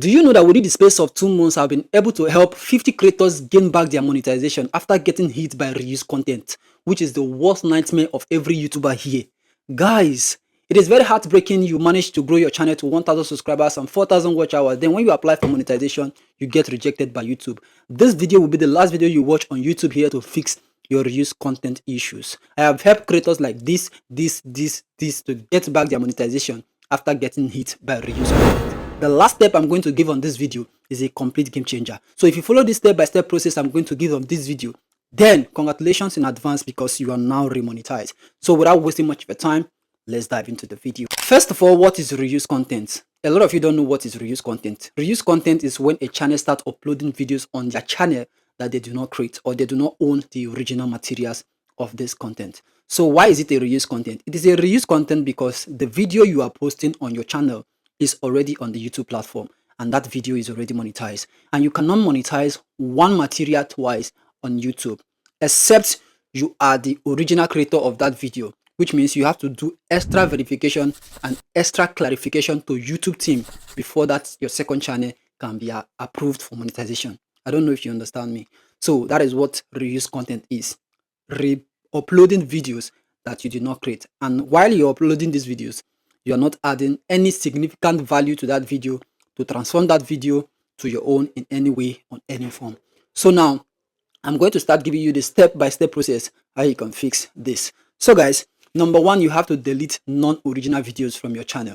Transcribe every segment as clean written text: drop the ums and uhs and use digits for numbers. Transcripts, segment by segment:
Do you know that within the space of 2 months, I've been able to help 50 creators gain back their monetization after getting hit by reused content, which is the worst nightmare of every YouTuber here. Guys, it is very heartbreaking you manage to grow your channel to 1,000 subscribers and 4,000 watch hours. Then when you apply for monetization, you get rejected by YouTube. This video will be the last video you watch on YouTube here to fix your reused content issues. I have helped creators like this to get back their monetization after getting hit by reused content. The last step I'm going to give on this video is a complete game changer. So if you follow this step-by-step process I'm going to give on this video, then congratulations in advance because you are now remonetized. So without wasting much of your time, let's dive into the video. First of all, what is reused content? A lot of you don't know what is reused content. Reused content is when a channel starts uploading videos on their channel that they do not create or they do not own the original materials of this content. So why is it a reused content? It is a reused content because the video you are posting on your channel is already on the YouTube platform and that video is already monetized. And you cannot monetize one material twice on YouTube except you are the original creator of that video, which means you have to do extra verification and extra clarification to YouTube team before that your second channel can be approved for monetization. I don't know if you understand me. So that is what reused content is. Uploading videos that you did not create. And while you're uploading these videos, you are not adding any significant value to that video to transform that video to your own in any way or any form. So now I'm going to start giving you the step-by-step process how you can fix this. So guys, number one, you have to delete non-original videos from your channel.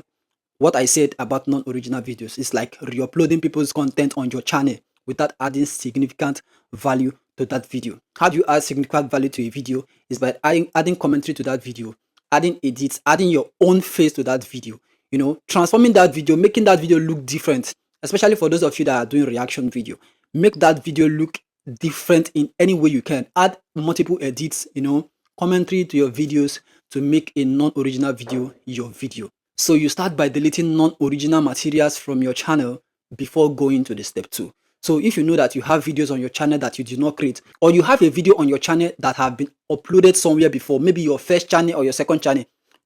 What I said about non-original videos is like re-uploading people's content on your channel without adding significant value to that video. How do you add significant value to a video? Is by adding commentary to that video, adding edits, adding your own face to that video, you know, transforming that video, making that video look different, especially for those of you that are doing reaction video. Make that video look different in any way you can. Add multiple edits, you know, commentary to your videos to make a non-original video your video. So you start by deleting non-original materials from your channel before going to the step 2. So if you know that you have videos on your channel that you did not create, or you have a video on your channel that have been uploaded somewhere before, maybe your first channel or your second channel,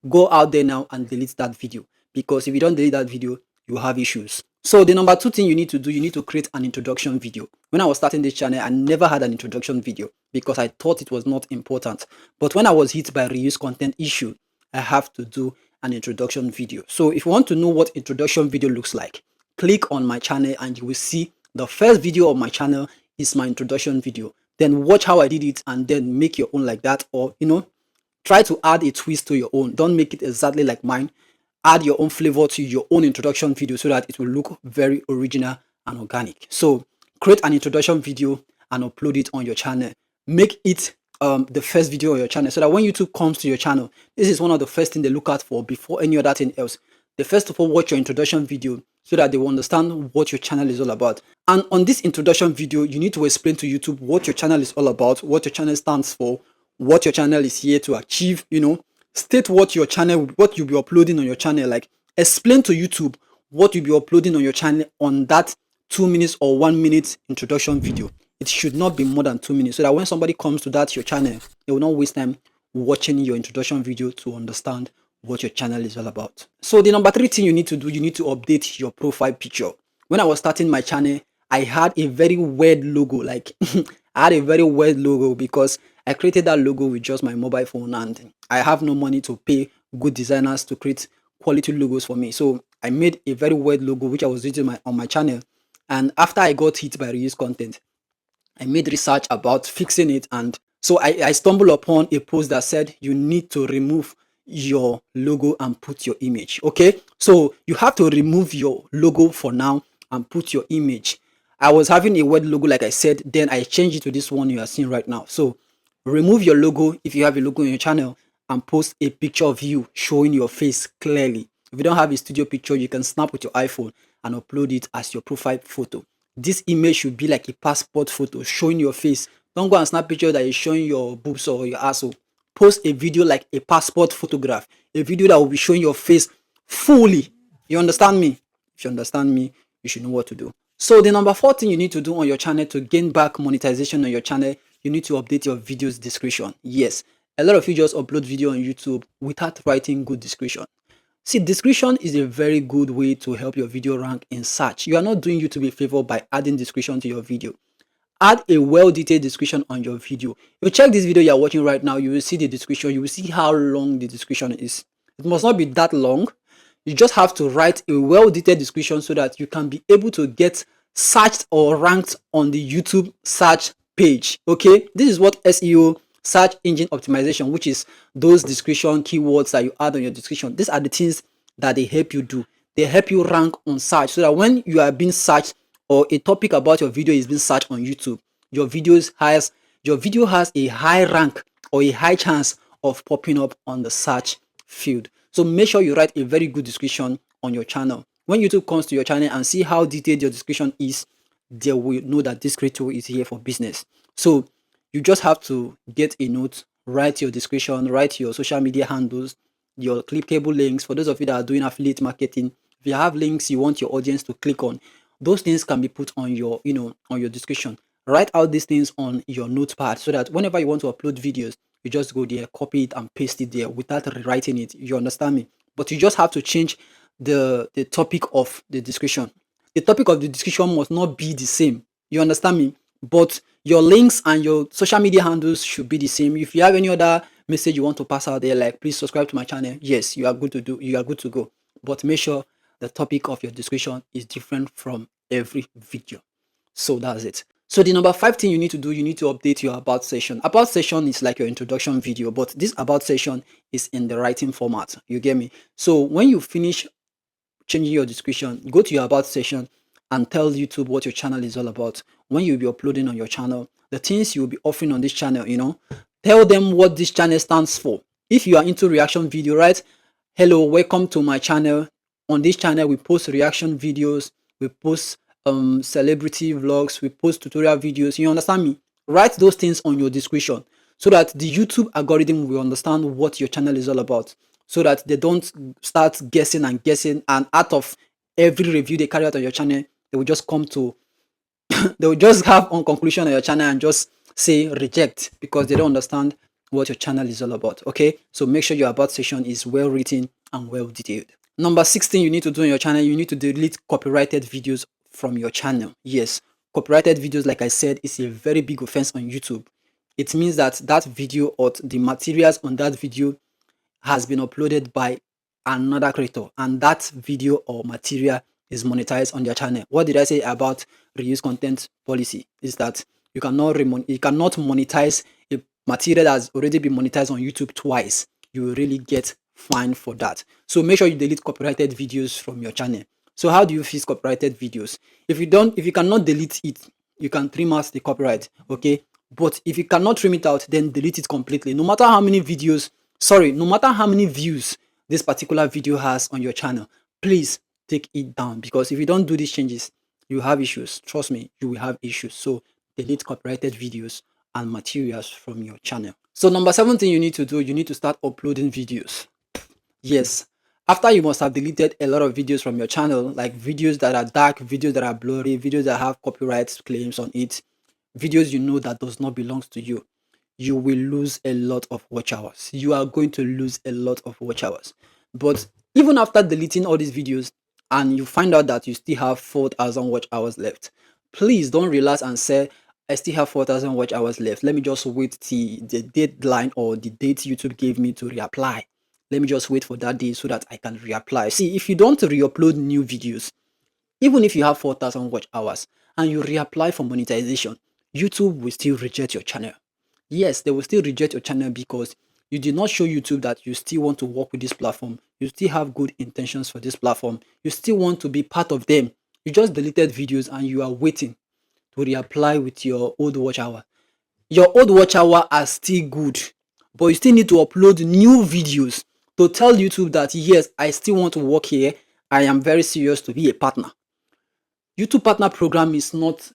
go out there now and delete that video, because if you don't delete that video, you have issues. So the number 2 thing you need to do, you need to create an introduction video. When I was starting this channel, I never had an introduction video because I thought it was not important. But when I was hit by reused content issue, I have to do an introduction video. So if you want to know what introduction video looks like, click on my channel and you will see the first video of my channel is my introduction video. Then watch how I did it and then make your own like that, or you know, try to add a twist to your own. Don't make it exactly like mine. Add your own flavor to your own introduction video so that it will look very original and organic. So create an introduction video and upload it on your channel. Make it the first video on your channel so that when YouTube comes to your channel, this is one of the first things they look out for before any other thing else. They first of all watch your introduction video so that they will understand what your channel is all about. And on this introduction video, you need to explain to YouTube what your channel is all about, what your channel stands for, what your channel is here to achieve, you know. State what your channel, what you'll be uploading on your channel. Like, explain to YouTube what you'll be uploading on your channel on that 2 minutes or 1 minute introduction video. It should not be more than 2 minutes so that when somebody comes to that your channel, they will not waste time watching your introduction video to understand what your channel is all about. So the number 3 thing you need to do, you need to update your profile picture. When I was starting my channel, I had a very weird logo. Like I had a very weird logo because I created that logo with just my mobile phone and I have no money to pay good designers to create quality logos for me. So I made a very weird logo which I was using on my channel. And after I got hit by reused content, I made research about fixing it. And so I stumbled upon a post that said you need to remove your logo and put your image. Okay, so you have to remove your logo for now and put your image. I was having a weird logo like I said, then I changed it to this one you are seeing right now. So remove your logo if you have a logo on your channel and post a picture of you showing your face clearly. If you don't have a studio picture, you can snap with your iPhone and upload it as your profile photo. This image should be like a passport photo showing your face. Don't go and snap picture that is showing your boobs or your asshole. Post a video like a passport photograph, a video that will be showing your face fully. You understand me? If you understand me, you should know what to do. So the number 4 thing you need to do on your channel to gain back monetization on your channel, you need to update your video's description. Yes, a lot of you just upload video on YouTube without writing good description. See, description is a very good way to help your video rank in search. You are not doing YouTube a favor by adding description to your video. Add a well-detailed description on your video. If you check this video you are watching right now, you will see the description. You will see how long the description is. It must not be that long. You just have to write a well-detailed description so that you can be able to get searched or ranked on the YouTube search page. Okay, this is what SEO, search engine optimization, which is those description keywords that you add on your description. These are the things that they help you do. They help you rank on search so that when you are being searched or a topic about your video is being searched on YouTube, your video has a high rank or a high chance of popping up on the search field. So make sure you write a very good description on your channel. When YouTube comes to your channel and see how detailed your description is, they will know that this creator is here for business. So you just have to get a note, write your description, write your social media handles, your clickable links. For those of you that are doing affiliate marketing, if you have links you want your audience to click on, those things can be put on your, on your description. Write out these things on your notepad so that whenever you want to upload videos, you just go there, copy it and paste it there without rewriting it. You understand me? But you just have to change the topic of the description. The topic of the description must not be the same. You understand me? But your links and your social media handles should be the same. If you have any other message you want to pass out there, like please subscribe to my channel, yes, you are good to go. But make sure the topic of your description is different from every video. So that's it. So the number 5 thing you need to do, you need to update your about section. About section is like your introduction video, but this about section is in the writing format. You get me? So when you finish changing your description, go to your about section and tell YouTube what your channel is all about. When you'll be uploading on your channel, the things you'll be offering on this channel, tell them what this channel stands for. If you are into reaction video, right? Hello, welcome to my channel. On this channel, we post reaction videos, we post celebrity vlogs, we post tutorial videos. You understand me? Write those things on your description so that the YouTube algorithm will understand what your channel is all about, so that they don't start guessing and out of every review they carry out on your channel, they will just come to they will just have on conclusion on your channel and just say reject because they don't understand what your channel is all about. Okay, so make sure your about section is well written and well detailed. Number 16 you need to do on your channel, you need to delete copyrighted videos from your channel. Yes, copyrighted videos, like I said, is a very big offense on YouTube. It means that that video or the materials on that video has been uploaded by another creator and that video or material is monetized on their channel. What did I say about reuse content policy? Is that you cannot monetize a material that has already been monetized on YouTube twice. You will really get fined for that. So make sure you delete copyrighted videos from your channel. So how do you fix copyrighted videos? If you cannot delete it, you can trim out the copyright, okay? But if you cannot trim it out, then delete it completely. No matter how many views this particular video has on your channel, please take it down, because if you don't do these changes, you have issues. Trust me, you will have issues. So delete copyrighted videos and materials from your channel. So number 7 thing you need to do, you need to start uploading videos. Yes, after you must have deleted a lot of videos from your channel, like videos that are dark, videos that are blurry, videos that have copyright claims on it, videos that does not belong to you, you will lose a lot of watch hours. You are going to lose a lot of watch hours. But even after deleting all these videos and you find out that you still have 4,000 watch hours left, please don't relax and say, I still have 4,000 watch hours left. Let me just wait till the deadline or the date YouTube gave me to reapply. Let me just wait for that day so that I can reapply. See, if you don't re-upload new videos, even if you have 4,000 watch hours and you reapply for monetization, YouTube will still reject your channel. Yes, they will still reject your channel because you did not show YouTube that you still want to work with this platform. You still have good intentions for this platform. You still want to be part of them. You just deleted videos and you are waiting to reapply with your old watch hour. Your old watch hour are still good, but you still need to upload new videos to tell YouTube that yes, I still want to work here. I am very serious to be a partner. YouTube partner program is not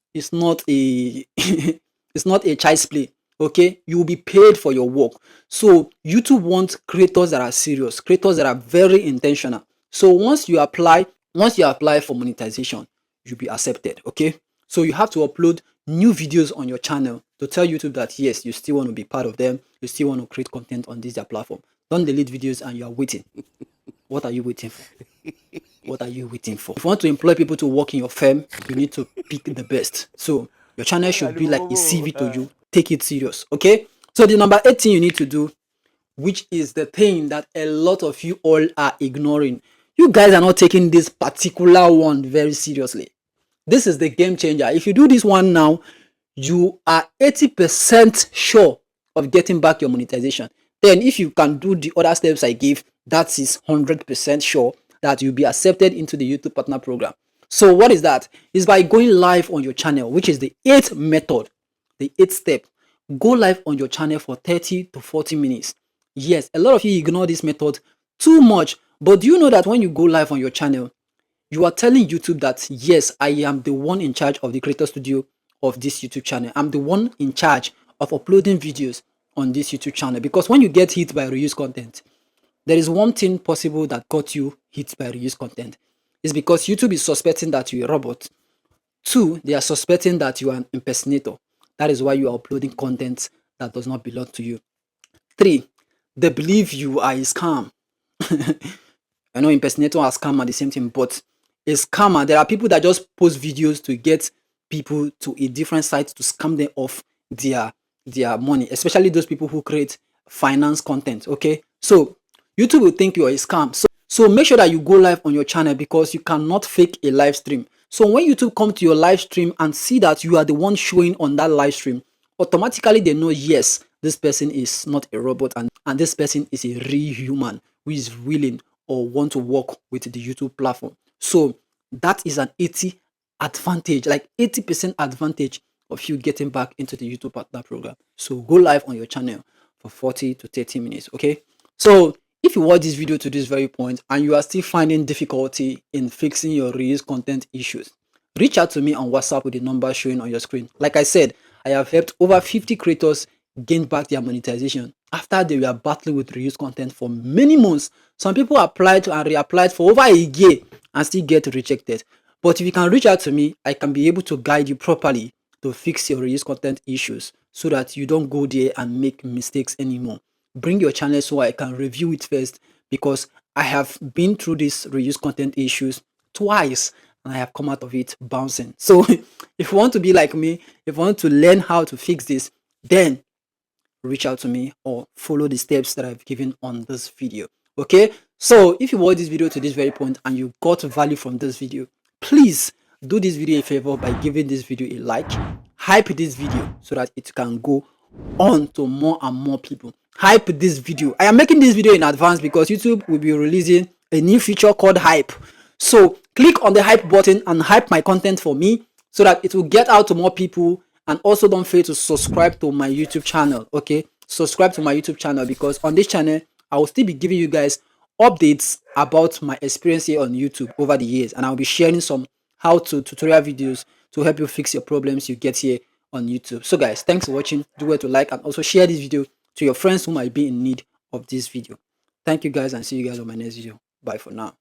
a it's not a child's play. Okay, you will be paid for your work. So YouTube wants creators that are serious, creators that are very intentional. So once you apply for monetization, you'll be accepted. Okay, so you have to upload new videos on your channel to tell YouTube that yes, you still want to be part of them, you still want to create content on this their platform. Don't delete videos and you are waiting. What are you waiting for? What are you waiting for? If you want to employ people to work in your firm, you need to pick the best. So your channel should be like a CV to you. Take it serious, okay? So the number 8 thing you need to do, which is the thing that a lot of you all are ignoring. You guys are not taking this particular one very seriously. This is the game changer. If you do this one now, you are 80% sure of getting back your monetization. Then if you can do the other steps I gave, that is 100% sure that you'll be accepted into the YouTube partner program. So what is that? It's by going live on your channel, which is the 8th method, the 8th step. Go live on your channel for 30 to 40 minutes. Yes, a lot of you ignore this method too much, but do you know that when you go live on your channel, you are telling YouTube that yes, I am the one in charge of the creator studio of this YouTube channel. I'm the one in charge of uploading videos on this YouTube channel. Because when you get hit by reused content, there is one thing possible that got you hit by reused content. It's because YouTube is suspecting that you're a robot. 2, they are suspecting that you are an impersonator. That is why you are uploading content that does not belong to you. 3, they believe you are a scam. I know impersonator and scam are the same thing, but a scammer, there are people that just post videos to get people to a different site to scam them off their money, especially those people who create finance content. Okay, so YouTube will think you are a scam. So make sure that you go live on your channel, because you cannot fake a live stream. So when YouTube come to your live stream and see that you are the one showing on that live stream, automatically they know, yes, this person is not a robot, and this person is a real human who is willing or want to work with the YouTube platform. So that is an 80 advantage, like 80% advantage of you getting back into the YouTube partner program. So go live on your channel for 40 to 30 minutes. Okay, so if you watch this video to this very point and you are still finding difficulty in fixing your reused content issues, reach out to me on WhatsApp with the number showing on your screen. Like I said, I have helped over 50 creators gain back their monetization after they were battling with reused content for many months. Some people applied and reapplied for over a year and still get rejected. But if you can reach out to me, I can be able to guide you properly to fix your reused content issues so that you don't go there and make mistakes anymore. Bring your channel so I can review it first, because I have been through these reused content issues twice and I have come out of it bouncing. So if you want to be like me, if you want to learn how to fix this, then reach out to me or follow the steps that I've given on this video. Okay, so if you watch this video to this very point and you got value from this video, please do this video a favor by giving this video a like, hype this video so that it can go on to more and more people. Hype this video. I am making this video in advance because YouTube will be releasing a new feature called hype. So click on the hype button and hype my content for me so that it will get out to more people. And also don't fail to subscribe to my YouTube channel. Okay, subscribe to my YouTube channel, because on this channel I will still be giving you guys updates about my experience here on YouTube over the years, and I'll be sharing some how-to tutorial videos to help you fix your problems you get here on YouTube. So guys, thanks for watching. Do well to like and also share this video to your friends who might be in need of this video. Thank you guys, and see you guys on my next video. Bye for now.